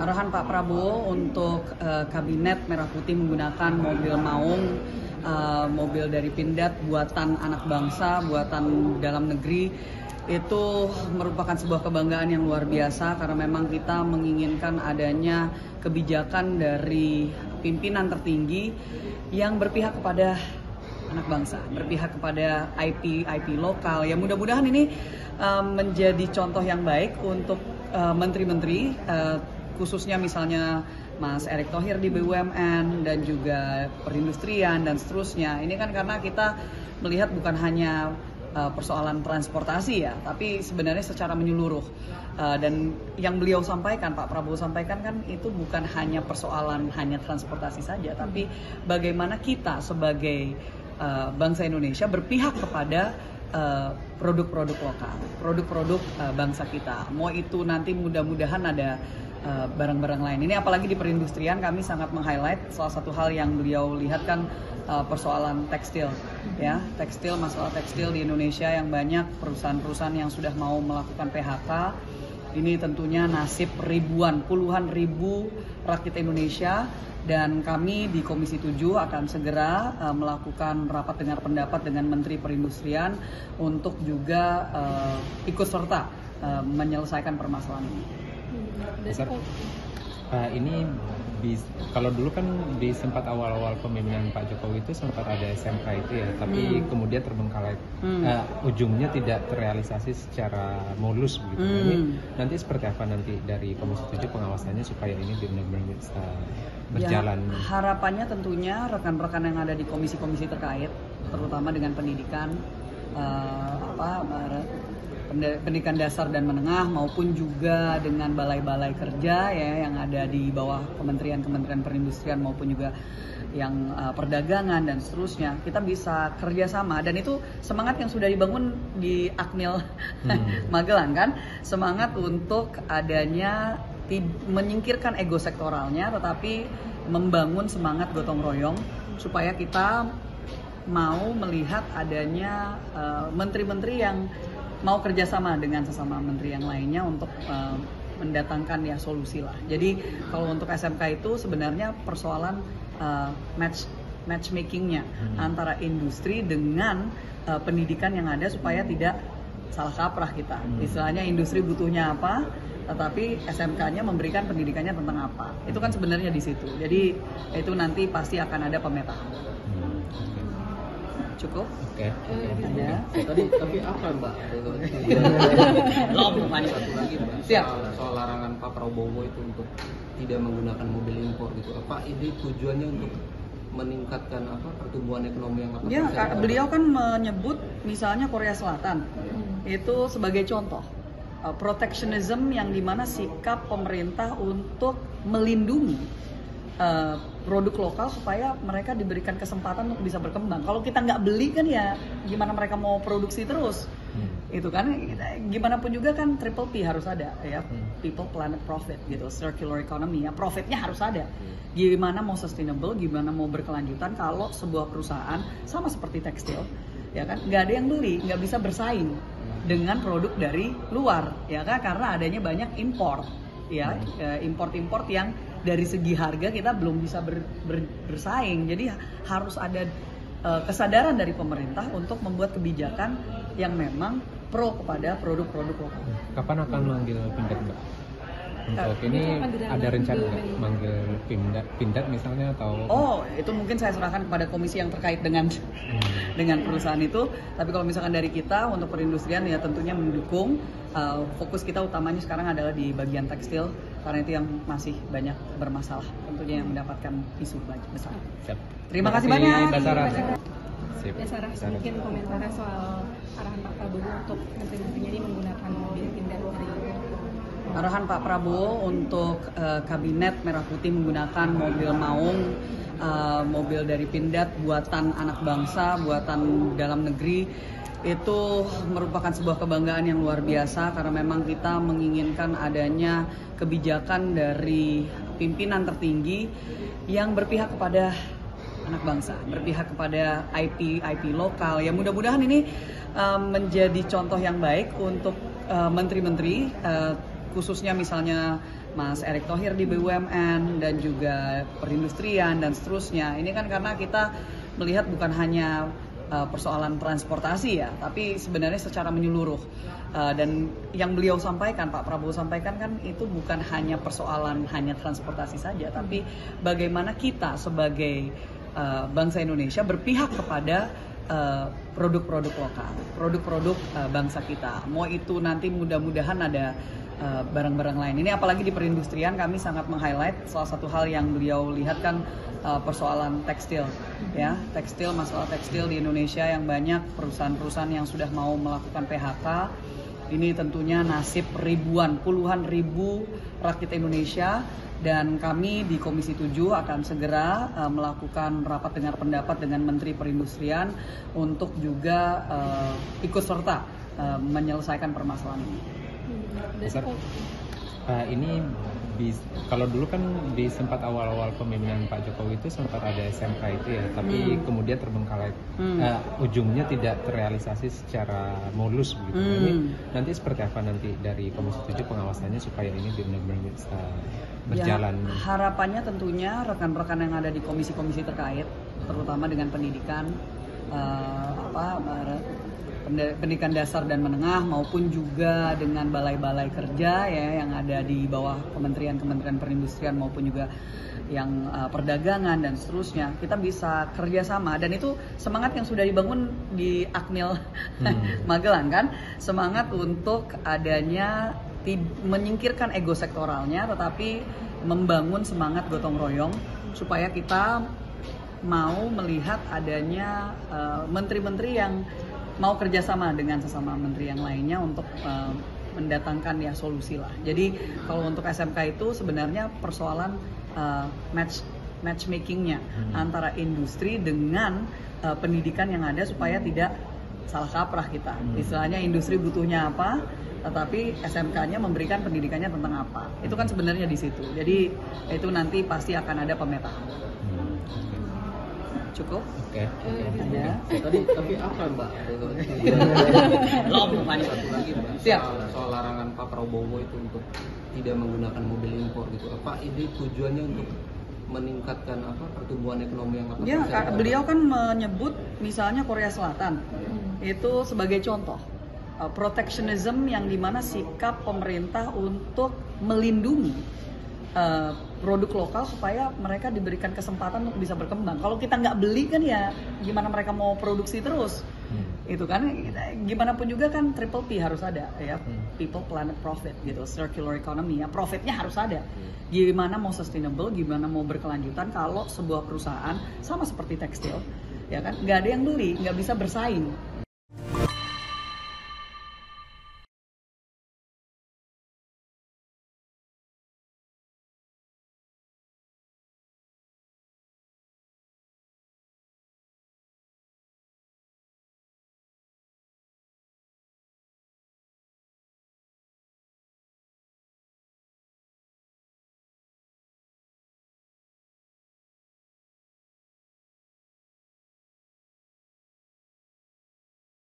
Arahan Pak Prabowo untuk Kabinet Merah Putih menggunakan mobil Maung, mobil dari Pindad buatan anak bangsa, buatan dalam negeri, itu merupakan sebuah kebanggaan yang luar biasa karena memang kita menginginkan adanya kebijakan dari pimpinan tertinggi yang berpihak kepada anak bangsa, berpihak kepada IP lokal. Ya mudah-mudahan ini menjadi contoh yang baik untuk menteri-menteri, khususnya misalnya Mas Erick Thohir di BUMN dan juga perindustrian dan seterusnya. Ini kan karena kita melihat bukan hanya persoalan transportasi ya, tapi sebenarnya secara menyeluruh. Dan yang beliau sampaikan, Pak Prabowo sampaikan kan itu bukan hanya persoalan hanya transportasi saja, tapi bagaimana kita sebagai bangsa Indonesia berpihak kepada produk-produk lokal, produk-produk bangsa kita. Mau itu nanti mudah-mudahan ada barang-barang lain. Ini apalagi di perindustrian kami sangat meng-highlight salah satu hal yang beliau lihat kan persoalan tekstil, ya masalah tekstil di Indonesia yang banyak perusahaan-perusahaan yang sudah mau melakukan PHK. Ini tentunya nasib puluhan ribu rakyat Indonesia. Dan kami di Komisi 7 akan segera melakukan rapat dengar pendapat dengan Menteri Perindustrian untuk juga ikut serta menyelesaikan permasalahan ini. Ini kalau dulu kan di sempat awal-awal pemimpinan Pak Jokowi itu sempat ada SMK itu ya, tapi kemudian terbengkalai, ujungnya tidak terrealisasi secara mulus begitu. Ini nanti seperti apa nanti dari Komisi 7 pengawasannya supaya ini benar-benar bisa berjalan? Ya, harapannya tentunya rekan-rekan yang ada di komisi-komisi terkait, terutama dengan pendidikan, pendidikan dasar dan menengah maupun juga dengan balai-balai kerja ya yang ada di bawah kementerian perindustrian maupun juga yang perdagangan dan seterusnya, kita bisa kerjasama. Dan itu semangat yang sudah dibangun di Akmil Magelang kan, semangat untuk adanya menyingkirkan ego sektoralnya tetapi membangun semangat gotong royong supaya kita mau melihat adanya menteri-menteri yang mau kerjasama dengan sesama menteri yang lainnya untuk mendatangkan ya solusi lah. Jadi kalau untuk SMK itu sebenarnya persoalan matchmakingnya antara industri dengan pendidikan yang ada supaya tidak salah kaprah kita. Istilahnya industri butuhnya apa, tetapi SMK-nya memberikan pendidikannya tentang apa. Itu kan sebenarnya di situ. Jadi itu nanti pasti akan ada pemetaan. Cukup? Oke. Ya. Tapi apa Mbak? Belum banyak. Satu lagi Mbak. Siap. Soal larangan Pak Prabowo itu untuk tidak menggunakan mobil impor gitu. Apa ini tujuannya untuk meningkatkan pertumbuhan ekonomi yang Ya, beliau kan menyebut misalnya Korea Selatan itu sebagai contoh protectionism yang dimana sikap pemerintah untuk melindungi produk lokal supaya mereka diberikan kesempatan untuk bisa berkembang. Kalau kita nggak beli kan ya gimana mereka mau produksi terus? Itu kan gimana pun juga kan triple P harus ada ya, people, planet, profit gitu, circular economy ya, profitnya harus ada. Gimana mau sustainable, gimana mau berkelanjutan kalau sebuah perusahaan sama seperti tekstil ya kan nggak ada yang beli, nggak bisa bersaing dengan produk dari luar ya kan, karena adanya banyak import ya, import yang dari segi harga kita belum bisa bersaing. Jadi harus ada kesadaran dari pemerintah untuk membuat kebijakan yang memang pro kepada produk-produk lokal. Kapan akan manggil Pindad Mbak? Untuk ini ada rencana nggak manggil Pindad misalnya atau? Oh, itu mungkin saya serahkan kepada komisi yang terkait dengan perusahaan itu. Tapi kalau misalkan dari kita untuk perindustrian ya tentunya mendukung. Fokus kita utamanya sekarang adalah di bagian tekstil karena itu yang masih banyak bermasalah, tentunya yang mendapatkan isu besar. Siap. Terima kasih banyak. Mbak Sarah. Ya Sarah, mungkin komentarnya soal arahan Pak Prabowo untuk menteri-menterinya ini menggunakan mobil Pindad dari Arahan Pak Prabowo untuk Kabinet Merah Putih menggunakan mobil Maung, mobil dari Pindad buatan anak bangsa, buatan dalam negeri, itu merupakan sebuah kebanggaan yang luar biasa karena memang kita menginginkan adanya kebijakan dari pimpinan tertinggi yang berpihak kepada anak bangsa, berpihak kepada IP lokal. Ya mudah-mudahan ini menjadi contoh yang baik untuk menteri-menteri, khususnya misalnya Mas Erick Thohir di BUMN dan juga perindustrian dan seterusnya. Ini kan karena kita melihat bukan hanya persoalan transportasi ya, tapi sebenarnya secara menyeluruh. Dan yang beliau sampaikan, Pak Prabowo sampaikan kan itu bukan hanya persoalan hanya transportasi saja, tapi bagaimana kita sebagai bangsa Indonesia berpihak kepada produk-produk lokal, produk-produk bangsa kita. Mau itu nanti mudah-mudahan ada barang-barang lain. Ini apalagi di perindustrian kami sangat meng-highlight salah satu hal yang beliau lihat kan persoalan tekstil, ya, masalah tekstil di Indonesia yang banyak perusahaan-perusahaan yang sudah mau melakukan PHK. Ini tentunya nasib puluhan ribu rakyat Indonesia. Dan kami di Komisi 7 akan segera melakukan rapat dengar pendapat dengan Menteri Perindustrian untuk juga ikut serta menyelesaikan permasalahan ini. Ini kalau dulu kan di sempat awal-awal kepemimpinan Pak Jokowi itu sempat ada SMK itu ya, tapi kemudian terbengkalai, ujungnya tidak terrealisasi secara mulus begitu. Ini nanti seperti apa nanti dari Komisi 7 pengawasannya supaya ini benar-benar bisa berjalan? Ya, harapannya tentunya rekan-rekan yang ada di komisi-komisi terkait, terutama dengan pendidikan, pendidikan dasar dan menengah maupun juga dengan balai-balai kerja ya yang ada di bawah kementerian perindustrian maupun juga yang perdagangan dan seterusnya, kita bisa kerjasama. Dan itu semangat yang sudah dibangun di Akmil Magelang kan, semangat untuk adanya menyingkirkan ego sektoralnya tetapi membangun semangat gotong royong supaya kita mau melihat adanya menteri-menteri yang mau kerjasama dengan sesama menteri yang lainnya untuk mendatangkan ya solusi lah. Jadi kalau untuk SMK itu sebenarnya persoalan matchmakingnya antara industri dengan pendidikan yang ada supaya tidak salah kaprah kita. Istilahnya industri butuhnya apa, tetapi SMK-nya memberikan pendidikannya tentang apa. Itu kan sebenarnya di situ. Jadi itu nanti pasti akan ada pemetaan. Cukup? Oke. Ya. Tapi apa Mbak? Belum banyak. Satu lagi Mbak, Siap. soal larangan Pak Prabowo itu untuk tidak menggunakan mobil impor gitu. Apa ini tujuannya untuk meningkatkan pertumbuhan ekonomi yang Ya, beliau kan menyebut misalnya Korea Selatan itu sebagai contoh protectionism yang dimana sikap pemerintah untuk melindungi produk lokal supaya mereka diberikan kesempatan untuk bisa berkembang. Kalau kita nggak beli kan ya gimana mereka mau produksi terus? Itu kan gimana pun juga kan triple P harus ada ya, people, planet, profit gitu, circular economy ya, profitnya harus ada. Gimana mau sustainable, gimana mau berkelanjutan kalau sebuah perusahaan sama seperti tekstil ya kan nggak ada yang beli, nggak bisa bersaing